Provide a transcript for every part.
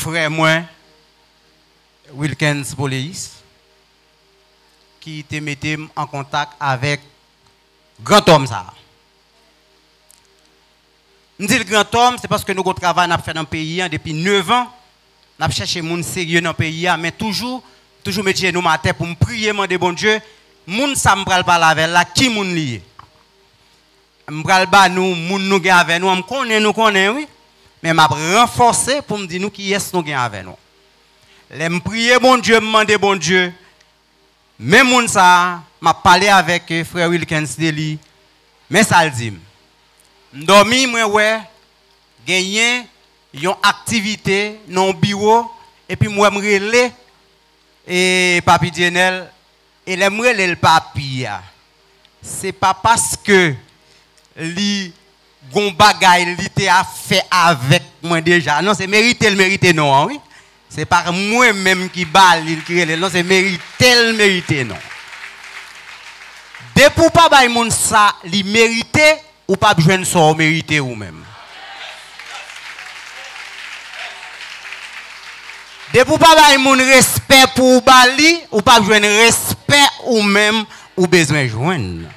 frère moi, Wilkins Poléis, qui te mettait en contact avec grand homme ça. Je dis le grand homme, c'est parce que nous travaillons fait dans le pays depuis 9 ans. Nous avons cherché des gens sérieux dans le pays, mais toujours mettre nous matin pour me prier, demander bon Dieu, moun ça me pral parler avec là, qui moun lié. Me pral ba nous, moun nous gen avec nous, on connaît oui, mais m'a renforcer pour me dire nous qui est nous gen avec nous. Les me prier bon Dieu, me demander bon Dieu. Même moun ça m'a parlé avec frère Wilkins Deli, mais ça le dit. M'dormi moi ouais, gagner une activité dans bureau et puis moi me relé et papi Dienel et les me relé le papi. C'est pas parce que li gon bagay li te a fait avec moi déjà. Non, c'est mérité non oui. C'est par moi même qui balle il qui relé non, c'est mérité non. De pour pas bay moun ça li mérité ou pas besoin de ça mérité ou même. De pour pas bay moun respect pour bali ou pas besoin de respect ou même ou besoin joindre.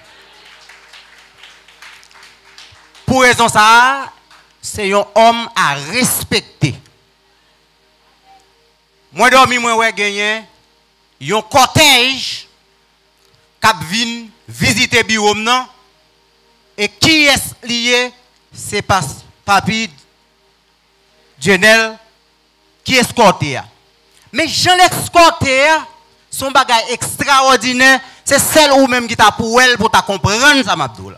Pour raison ça, c'est un homme à respecter. Moi dormi moi ouais gagné un cortège qui vient visiter bureau non et qui est lié c'est papi Jenel qui escorté. Mais Jean l'escorté son bagage extraordinaire, c'est celle ou même qui t'a pour elle pour ta comprendre ça m'abdoul.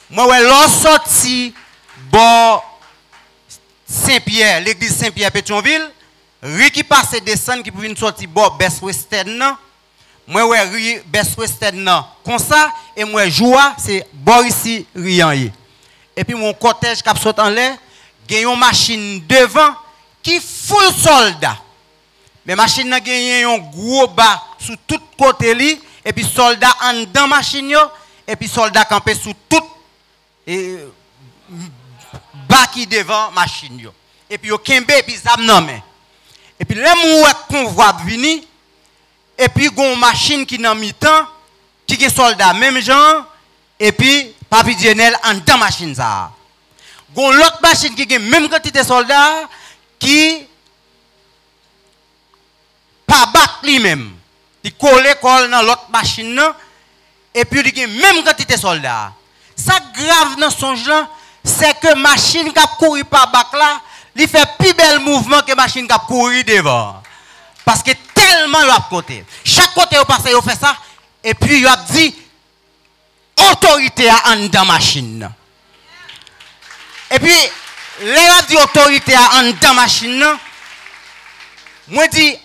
Moi ouais l'on sorti bon Saint-Pierre, l'église Saint-Pierre Pétionville, rue qui passe descend qui pour sortir bon Best Western. Moi ouais Best Western comme ça et moi joie c'est Boris Rian. Et puis mon cortège qui saute en l'air, gagne une machine devant qui full soldat. Mais machine n'a gagné un gros bas sur tout côté li et puis soldat en dedans machine yo et puis soldat campé sur tout et bas qui devant machine yo. Et puis yo kembe et puis zam nan men. Et puis les mouet convoi vini et puis gon machine qui nan mi-temps qui est soldat même genre et puis papi Dienel en dedans machine ça. Gon l'autre machine qui est même quantité soldat qui pas bac lui-même. Il colle dans l'autre machine et puis il y a même quantité soldats. Ça grave dans son genre, c'est que machine qui a couru par bac là, il fait plus bel mouvement que machine qui a couru devant. Parce que tellement il a côté. Chaque côté il passe il fait ça et puis il a dit autorité en dans machine. Et puis les a dit autorité en dans machine. Moi dis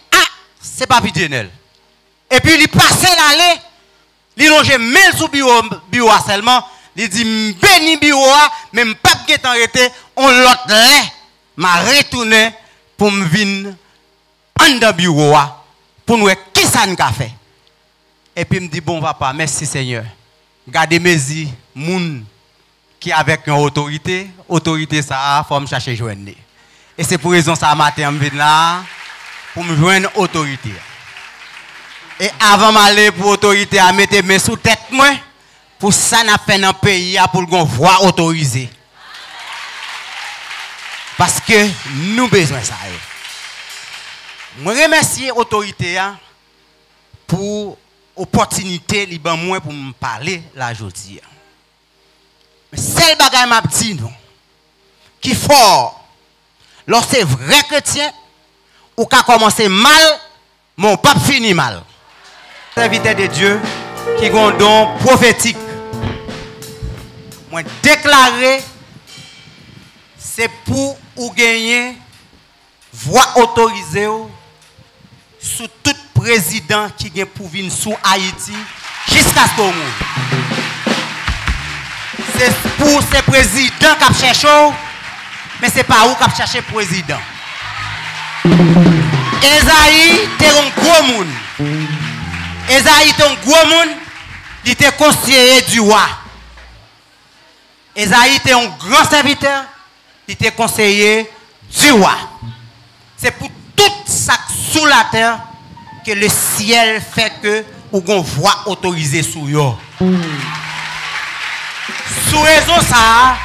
c'est pas Pidenel. Et puis il passe l'allée, il longe même sous bureau seulement, il dit béni bureau même pas qui arrêté, on l'autre là m'a retourné pour me venir en dans bureau pour nous qui ça nous a fait. Et puis il me dit bon papa, merci Seigneur. Gardez mes yeux moun qui avec une autorité ça faut me chercher joindre. Et c'est pour raison ça matin me là pour me joindre autorité. Et avant d'aller pour autorité à mettre mes sous tête moi pour ça n'a fait dans le pays pour qu'on voit autorisé. Parce que nous besoin ça. Je remercie l'autorité pour l'opportunité liban moi pour me parler la aujourd'hui. Mais celle bagaille m'a dit non qui fort lorsque c'est vrai chrétien ou qu'a commencé mal, mon pape finit mal. Serviteur de Dieu qui a un don prophétique. Moi déclarer c'est pour ou gagner voix autorisée sous tout président qui vient pour venir sous Haïti jusqu'à ce qu'on moure. C'est pour ces présidents qui cherchent, mais ce n'est pas où qui cherche président. Esaïe était un gros monde. Esaïe était un gros monde, il était conseiller du roi. Esaïe était un grand serviteur, il était conseiller du roi. C'est pour tout ça sous la terre que le ciel fait que ou qu'on voit autorisé sous yo. Sous raison ça,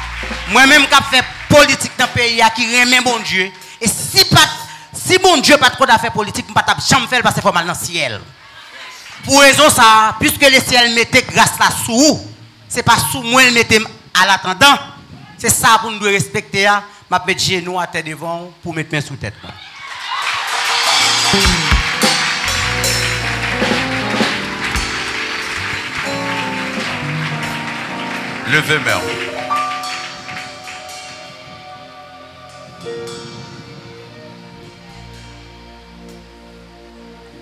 moi-même qui fait politique dans le pays qui remet bon Dieu. Et si bon Dieu pas trop d'affaires politiques, je ne peux pas jamais faire parce que c'est mal dans le ciel. Pour raison ça, puisque le ciel mettait grâce là sous, c'est pas sous moi le mettait à l'attendant. C'est ça pour nous respecter. Je vais mettre genoux à terre devant pour mettre main sous tête. Levez main.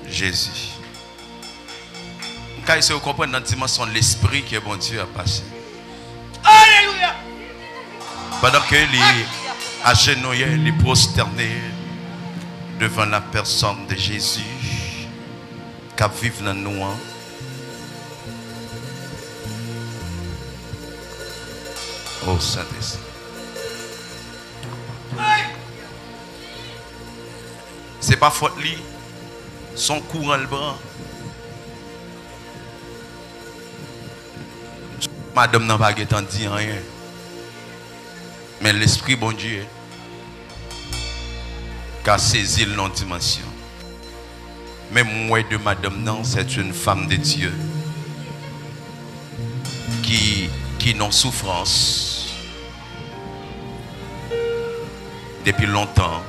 Jésus. Quand vous comprenez dans la dimension de l'esprit que bon Dieu a passé. Alléluia. Pendant qu'il est agenouillé, il est prosterné devant la personne de Jésus qui vit dans nous. Oh Saint-Esprit. C'est pas faute lui. Son courant le bras. Madame n'a pas dit rien. Mais l'esprit bon Dieu qui a saisi la dimension. Même moi de madame non, c'est une femme de Dieu qui n'ont souffrance depuis longtemps,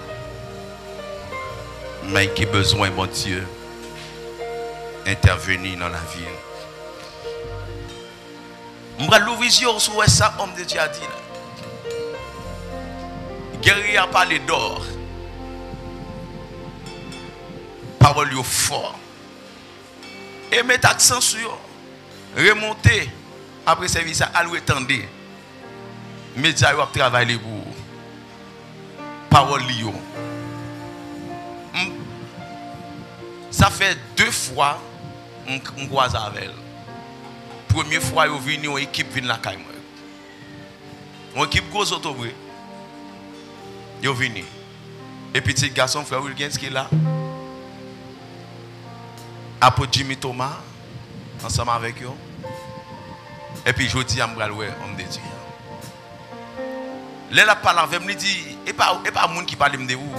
mais qui a besoin, bon Dieu, d'intervenir dans la vie. Je vais l'ouvrir sur ça, homme de Dieu a dit. Guerrier a parlé d'or. Parole fort. Et mettre accent sur remonter après service à louer tendez. Média yo travailler pour parole yo. Ça fait 2 fois on croise avec elle. Première fois yo vini une équipe vinn la caille moi. Une équipe gros autobré. Yo vini. Et petit garçon frère Wilkins qui est là. Après Jimmy Thomas ensemble avec eux. Et puis je dis à moi homme de Dieu. Là la parle avec me dit et pas monde qui parle de vous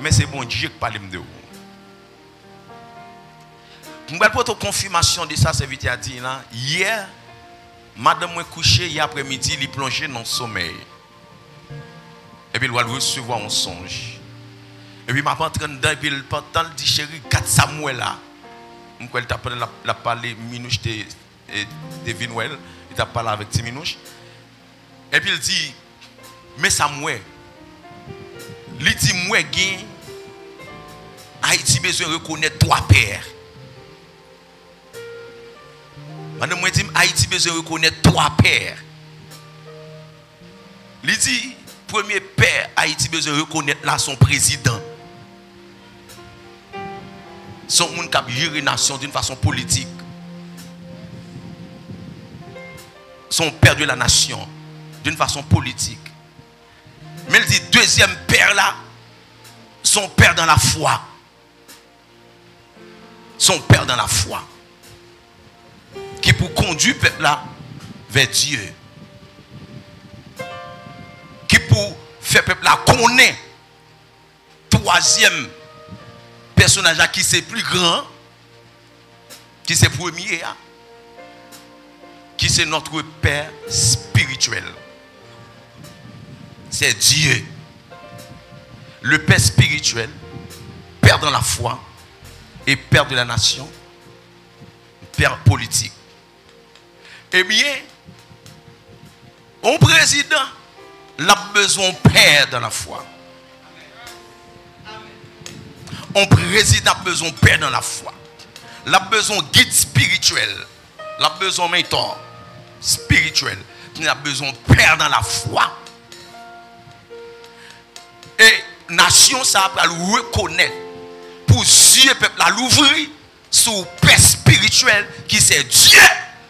mais c'est bon Dieu qui parle de vous. Je vais pour confirmation de ça serviteur a dit là hier madame moi couché hier après-midi il plongé dans le sommeil. Et puis il va recevoir un songe. Et puis m'a pas entraîné dedans et puis il pendant dit chéri 4 Samuel là. Moi il t'a parlé minouche de Vinwell, il t'a parlé avec Timinouche. Et puis il dit mais Samuel il dit moi gain Haïti besoin reconnaître 3 pères. Madame moi dit Haïti besoin reconnaître 3 pères. Il dit premier père Haïti besoin reconnaître là son président. Son monde qui a géré la nation d'une façon politique. Son père de la nation d'une façon politique. Mais il dit deuxième père là, son père dans la foi. Son père dans la foi. Qui pour conduire le peuple là vers Dieu. Qui pour faire le peuple là connaître. Troisième personnage qui c'est plus grand, qui c'est premier, qui c'est notre Père spirituel. C'est Dieu. Le Père spirituel, Père dans la foi et Père de la nation, Père politique. Eh bien, un président a besoin de Père dans la foi. Un président a besoin de Père dans la foi. Il a besoin de guide spirituel. Il a besoin de mentor spirituel. Il a besoin de Père dans la foi. Et nation, ça va le reconnaître. Pour Dieu, peuple, à l'ouvrir sous Père spirituel qui c'est Dieu.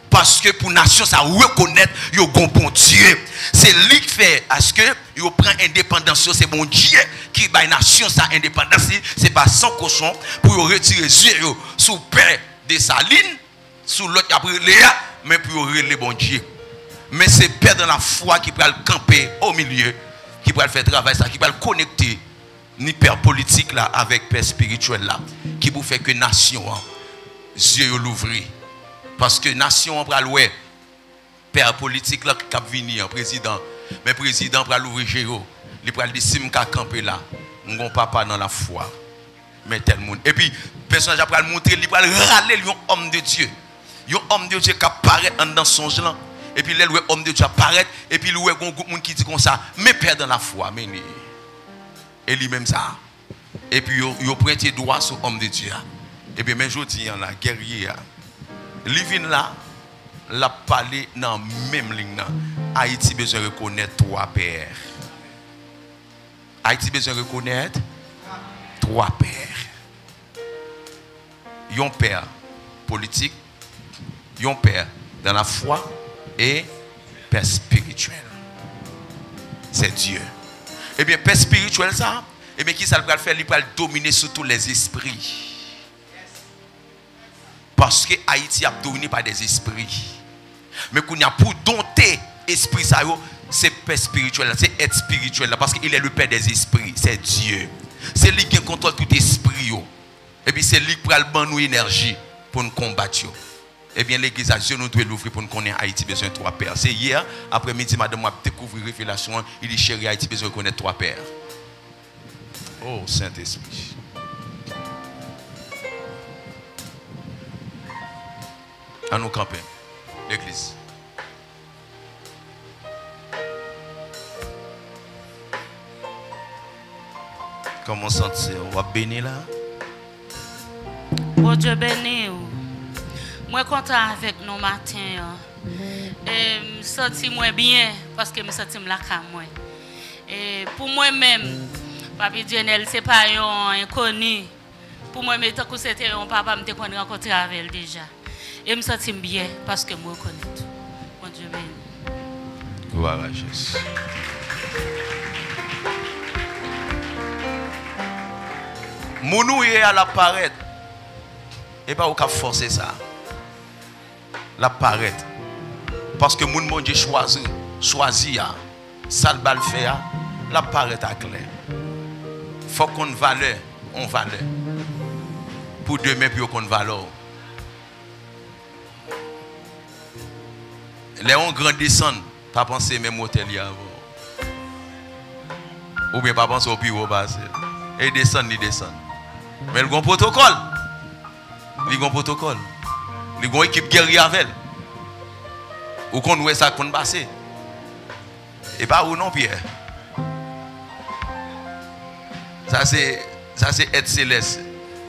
Parce que pour nation, ça reconnaître, il y a un bon Dieu. C'est lui qui fait. Est-ce que Yo prend indépendance, c'est bon Dieu qui bat nation sa indépendance, c'est pas sans cochon pour retirer yeux sous père de Saline, sous l'autre après Léa, mais pour relever bon Dieu. Mais c'est père dans la foi qui peut le camper au milieu, qui peut le faire travail ça, qui peut le connecter ni père politique là avec père spirituel là, qui vous fait que nation yeux l'ouvrir. Parce que nation on pral ouais père politique là qui venir président. Mais président pour l'ouvrir géo, il pral dire si m'ka camper là, mon papa dans la foi. Mais tel monde. Et puis personnage après le montrer, il pral râler un homme de Dieu. Un homme de Dieu qui apparaît dans son là. Et puis le homme de Dieu apparaît et puis le groupe monde qui dit comme ça, mais père dans la foi, mais et lui même ça. Et puis il prêté droit sur homme de Dieu. Et puis même je dis là guerrier. Il vient là la parler dans même ligne. Haïti besoin de reconnaître trois pères. Haïti besoin de reconnaître trois pères. Un père politique, un père dans la foi et père spirituel. C'est Dieu. Eh bien, père spirituel ça, eh bien qui ça va faire? Il va dominer sur tous les esprits. Parce que Haïti a dominé par des esprits. Mais qu'on y a pour dompter esprit ça, c'est père spirituel, c'est être spirituel là, parce qu'il est le père des esprits, c'est Dieu. C'est lui qui contrôle tout esprit. Et puis c'est lui qui prend nous énergie pour nous combattre. Eh bien l'église à Dieu nous doit l'ouvrir pour nous connaître Haïti besoin de trois pères. C'est hier après-midi madame a découvert révélation, il dit chérie Haïti besoin de connaître trois pères. Oh Saint-Esprit. À nous camper l'église. Comment sentir? On va bénir là? Bon Dieu béni. Moi content avec nous matin. Et me senti moi bien parce que me senti la moi. Et pour moi-même, Papi Dionel c'est pas un inconnu. Pour moi mais tant que c'était un papa me connait rencontrer avec elle déjà. Et me senti bien parce que moi connais tout. Bon Dieu béni. Gloire à Jésus. Mounou est à la paraître. Et pas au cap forcer ça. La paraître. Parce que moun Dieu choisi ça le bal faire la paraître à clair. Faut qu'on valeur, on valeur. Pour demain puis qu'on valeur. Les on grand descend, pas penser même hôtel y avant. Ou bien pas penser au bureau bas. Et descend ni descend. Mais il y a un protocole. Il y a un protocole. Il y a une équipe guerrière avec elle. Ou qu'on voit ça qu'on passe. Et pas où non, Pierre. Ça c'est être céleste.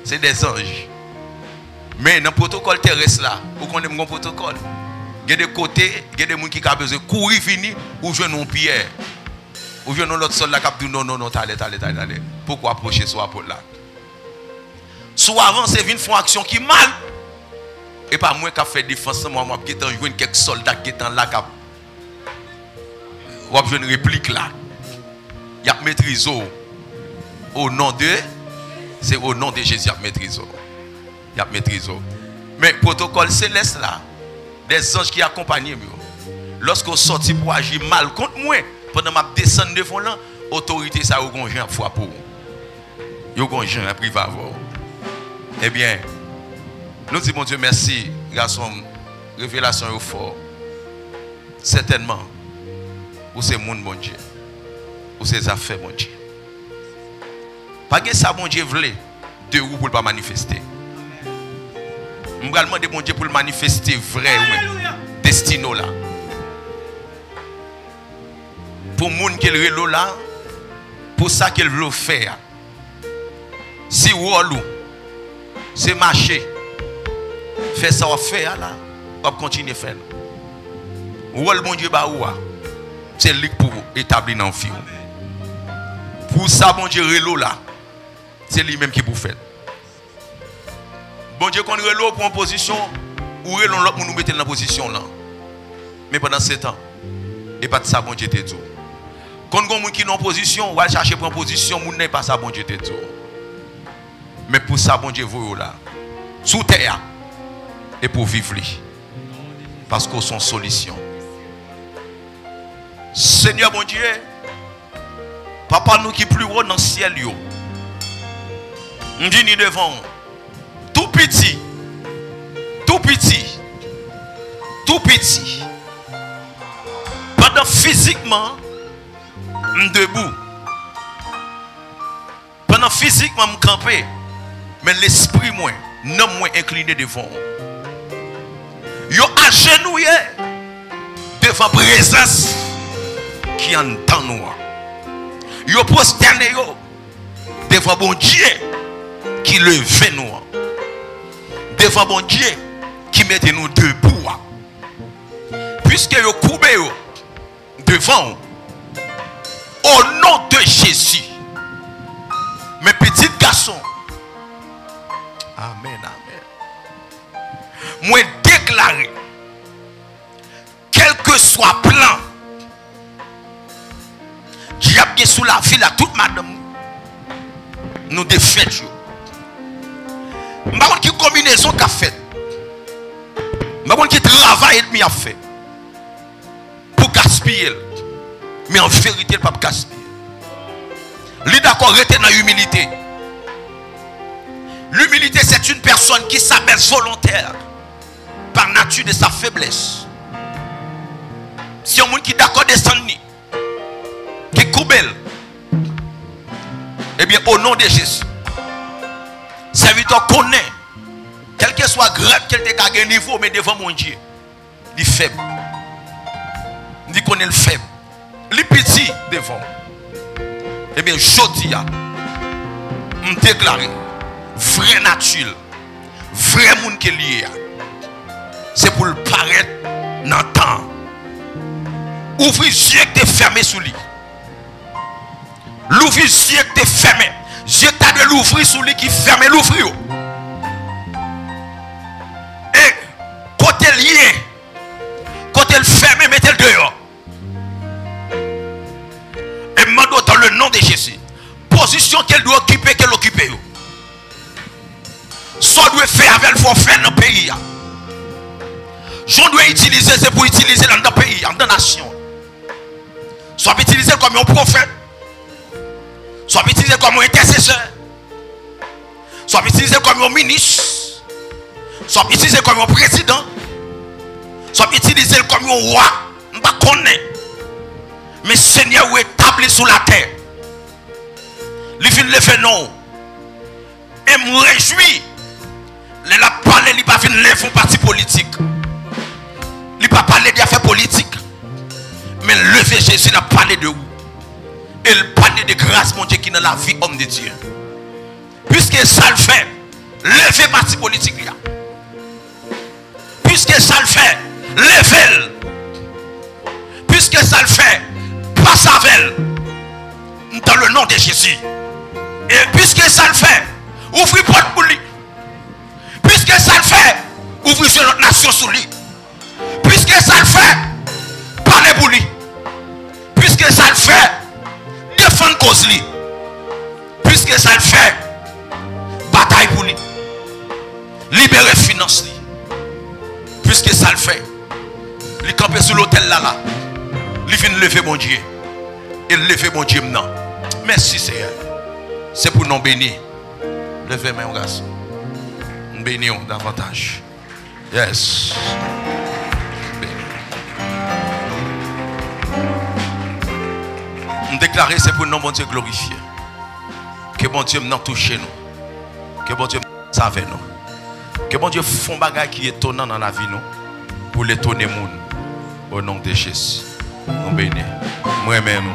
C'est des anges. Mais dans le protocole terrestre là, ou qu'on aime un protocole. Il y a des côtés, il y a des gens qui ont besoin de courir fini ou jouer non Pierre. Ou jouer non l'autre soldat qui a dit non, allez. Pourquoi approcher soit pour là? Soit avant, c'est une fois action qui mal. Et pas moi qui a fait défense, moi qui ai joué quelques soldats qui sont là. Ou a joué une réplique là. Il y a maîtrisé au nom de. C'est au nom de Jésus, il y a maîtrisé. Il y a maîtrisé. Mais protocole céleste là, des anges qui accompagnent moi. Lorsqu'on sortit pour agir mal contre moi, pendant ma descente devant là, autorité ça au gonjan fois pour. Yo gonjan a privé avant. Eh bien, nous disons mon Dieu merci, garçon, révélation est fort. Certainement, ou c'est monde mon Dieu, ou c'est affaires mon Dieu. Pas que ça mon Dieu voulait de vous pour pas manifester. Je vais demander mon Dieu pour le manifester vrai ou même destino là. Pour monde qui est là, pour ça qu'il veut faire. Si vous c'est marcher. Fait ça on fait là, on continue à faire. Rôle mon Dieu ba ou c'est lui pour établir dans vie. Pour ça bon Dieu relo là, c'est lui même qui pour faire. Bon Dieu qu'on relo pour en position ou relon l'autre nous mettre dans position là. Mais pendant 7 ans et pas de ça bon Dieu te dit. Quand on est en position, on va chercher pour une position, on n'est pas ça, bon Dieu te dit. Mais pour ça, bon Dieu, vous là, sous terre, et pour vivre. Parce qu'on sont solution. Seigneur, bon Dieu, Papa, nous qui plus haut dans le ciel, nous disons devant, tout petit, tout petit, tout petit. Pendant physiquement, debout. Pendant physiquement, je campé. Mais l'esprit, moi, non moins incliné devant. Yo agenouillé devant présence qui entend nous. Yo prosterné devant bon Dieu qui levait nous. Devant bon Dieu qui mettait nous debout. Puisque yo coupé devant au nom de Jésus. Mes petits garçons. Amen, amen. Moi déclarer, quel que soit plan, diable sous la vie, là, toute madame, nous défaite. Je ne sais pas quelle combinaison qu'a fait. Je ne sais pas quel travail il a fait pour gaspiller. Mais en vérité, il ne peut pas gaspiller. Il est d'accord, rester dans l'humilité. L'humilité, c'est une personne qui s'abaisse volontaire par nature de sa faiblesse. Si un monde qui est d'accord descendre, qui est coubelle, eh bien, au nom de Jésus, serviteur connaît, quel que soit grave, quel que soit un niveau, mais devant mon Dieu, il est faible. Il connaît le faible. Il est petit devant. Eh bien, je dis, je déclare, vrai nature, vrai monde qui est lié, c'est pour le paraître dans le temps. Ouvrir les yeux que tu es fermé sous lui. L'ouvrir les yeux que tu es fermé. Dieu t'a de l'ouvrir sous lui qui ferme l'ouvrir. Et côté lié, côté le fermé, mettez-le dehors. Et maintenant, dans le nom de Jésus, position qu'elle doit occuper, qu'elle occupe. Soit doit faire avec le forfait dans le pays. J'en dois utiliser, c'est pour utiliser dans le pays, dans la nation. Soit utilisé comme un prophète. Soit utilisé comme un intercesseur. Soit utilisé comme un ministre. Soit utilisé comme un président. Soit utilisé comme un roi. Je ne connais pas. Mais Seigneur est établi sur la terre. Il vient lever non. Et me réjouis. Il a parlé, il va venir lever un parti politique. Il ne va pas parler d'affaires politiques. Mais lever Jésus, il a parlé de où? Il parle de grâce, mon Dieu, qui est dans la vie, homme de Dieu. Puisque ça le fait, lever parti politique. Puisque ça le fait, lever. Puisque ça le fait, passe avec. Dans le nom de Jésus. Et puisque ça le fait, ouvrez porte pour lui. Puisque ça le fait, ouvrez sur notre nation sous lui. Puisque ça le fait, parlez pour lui. Puisque ça le fait, défendre cause lui. Puisque ça le fait, bataille pour lui. Libérer finance lui. Puisque ça le fait, il campe sur l'hôtel là. Il vient lever mon Dieu. Il lever mon Dieu maintenant. Merci Seigneur. C'est pour nous bénir. Levez mes garçons. Nous bénissons davantage. Yes. Nous déclarer c'est pour nous, bon Dieu, glorifier. Que bon Dieu nous touche nous. Que bon Dieu save nous. Que bon Dieu font bagage qui est étonnant dans la vie nous. Pour l'étonner monde. Au nom de Jésus. Nous bénissons. Moi-même.